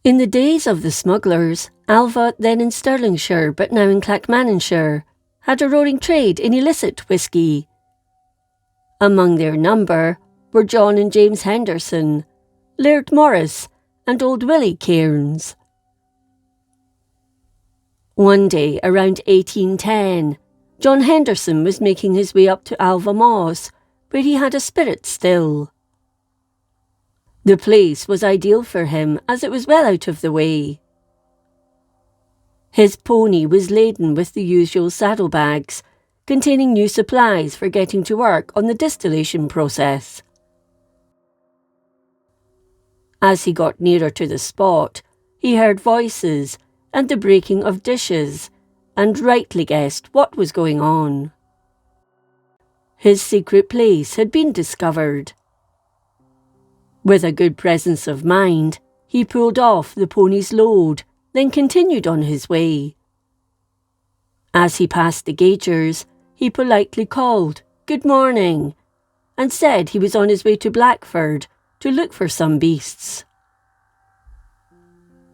In the days of the smugglers, Alva, then in Stirlingshire but now in Clackmannanshire, had a roaring trade in illicit whisky. Among their number were John and James Henderson, Laird Morris and old Willie Kairens. One day around 1810, John Henderson was making his way up to Alva Moss, where he had a spirit still. The place was ideal for him as it was well out of the way. His pony was laden with the usual saddlebags, containing new supplies for getting to work on the distillation process. As he got nearer to the spot, he heard voices and the breaking of dishes, and rightly guessed what was going on. His secret place had been discovered. With a good presence of mind, he pulled off the pony's load, then continued on his way. As he passed the gaugers, he politely called, "Good morning," and said he was on his way to Blackford to look for some beasts.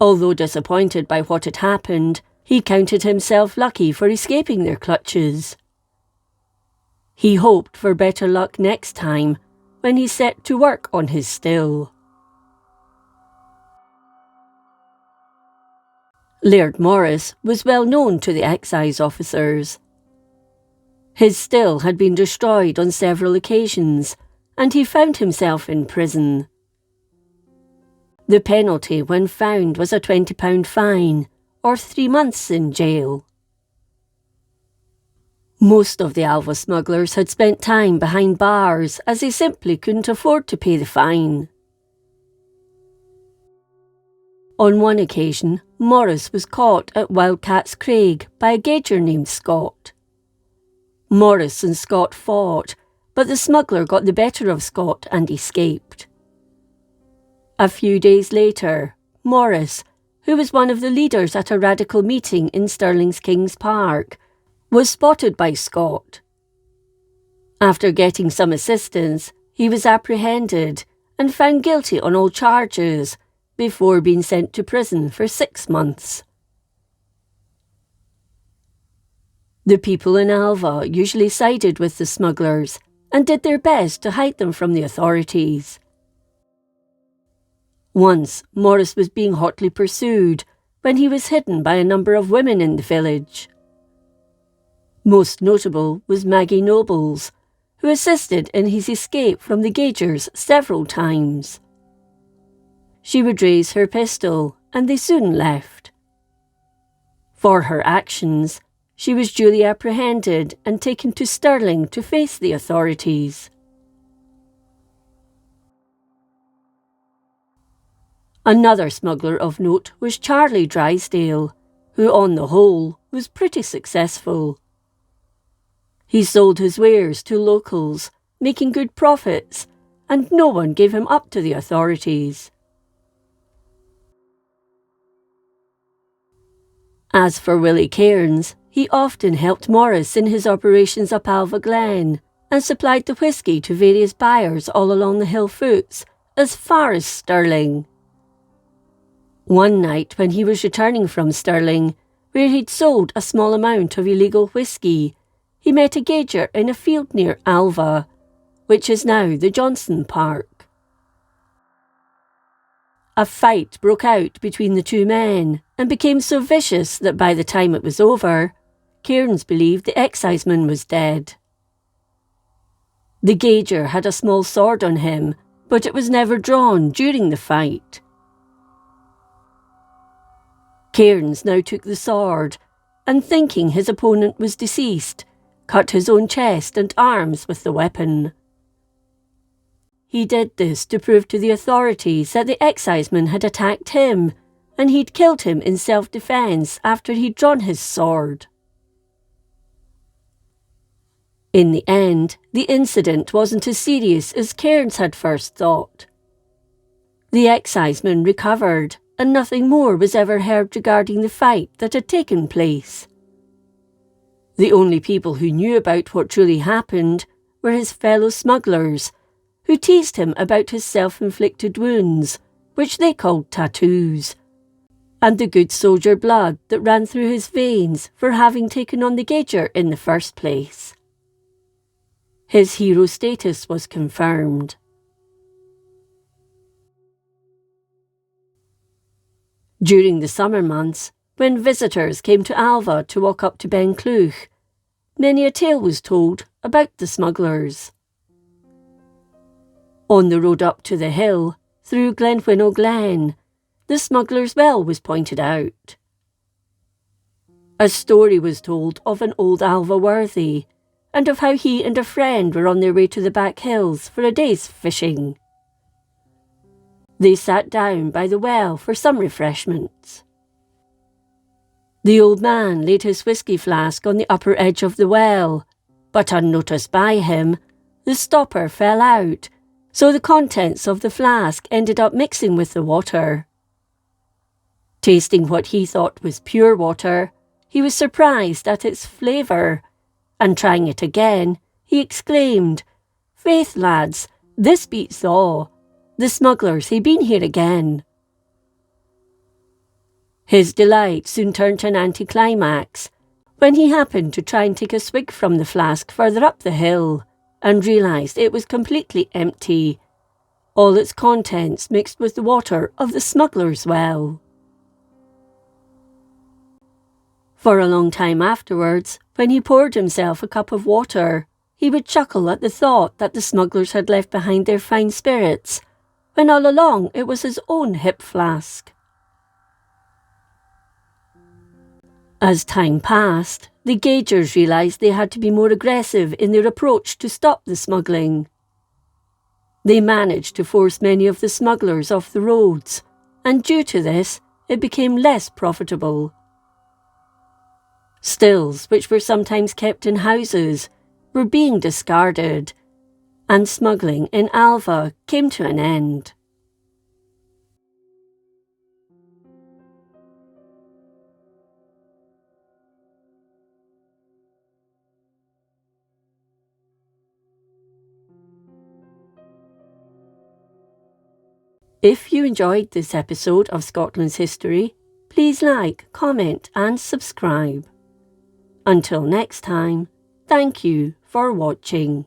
Although disappointed by what had happened, he counted himself lucky for escaping their clutches. He hoped for better luck next time, when he set to work on his still. Laird Morris was well known to the excise officers. His still had been destroyed on several occasions, and he found himself in prison. The penalty when found was a £20 fine, or 3 months in jail. Most of the Alva smugglers had spent time behind bars as they simply couldn't afford to pay the fine. On one occasion, Morris was caught at Wildcats Craig by a gauger named Scott. Morris and Scott fought, but the smuggler got the better of Scott and escaped. A few days later, Morris, who was one of the leaders at a radical meeting in Stirling's King's Park, was spotted by Scott. After getting some assistance, he was apprehended and found guilty on all charges before being sent to prison for 6 months. The people in Alva usually sided with the smugglers and did their best to hide them from the authorities. Once, Morris was being hotly pursued when he was hidden by a number of women in the village. Most notable was Maggie Nobles, who assisted in his escape from the gaugers several times. She would raise her pistol, and they soon left. For her actions, she was duly apprehended and taken to Stirling to face the authorities. Another smuggler of note was Charlie Drysdale, who on the whole was pretty successful. He sold his wares to locals, making good profits, and no one gave him up to the authorities. As for Willie Kairens, he often helped Morris in his operations up Alva Glen and supplied the whisky to various buyers all along the hill foots, as far as Stirling. One night when he was returning from Stirling, where he'd sold a small amount of illegal whisky, he met a gauger in a field near Alva, which is now the Johnson Park. A fight broke out between the two men and became so vicious that by the time it was over, Kairens believed the exciseman was dead. The gauger had a small sword on him, but it was never drawn during the fight. Kairens now took the sword, and thinking his opponent was deceased, cut his own chest and arms with the weapon. He did this to prove to the authorities that the exciseman had attacked him, and he'd killed him in self-defence after he'd drawn his sword. In the end, the incident wasn't as serious as Kairens had first thought. The exciseman recovered, and nothing more was ever heard regarding the fight that had taken place. The only people who knew about what truly happened were his fellow smugglers, who teased him about his self-inflicted wounds, which they called tattoos, and the good soldier blood that ran through his veins for having taken on the gauger in the first place. His hero status was confirmed. During the summer months, when visitors came to Alva to walk up to Ben Clwch, many a tale was told about the smugglers. On the road up to the hill, through Glenwhinnow Glen, the smuggler's well was pointed out. A story was told of an old Alva worthy, and of how he and a friend were on their way to the back hills for a day's fishing. They sat down by the well for some refreshments. The old man laid his whisky flask on the upper edge of the well, but unnoticed by him, the stopper fell out, so the contents of the flask ended up mixing with the water. Tasting what he thought was pure water, he was surprised at its flavour, and trying it again, he exclaimed, "Faith, lads, this beats all. The smugglers hae been here again." His delight soon turned to an anticlimax when he happened to try and take a swig from the flask further up the hill and realised it was completely empty, all its contents mixed with the water of the smuggler's well. For a long time afterwards, when he poured himself a cup of water, he would chuckle at the thought that the smugglers had left behind their fine spirits, when all along it was his own hip flask. As time passed, the gaugers realised they had to be more aggressive in their approach to stop the smuggling. They managed to force many of the smugglers off the roads, and due to this, it became less profitable. Stills, which were sometimes kept in houses, were being discarded, and smuggling in Alva came to an end. If you enjoyed this episode of Scotland's History, please like, comment and subscribe. Until next time, thank you for watching.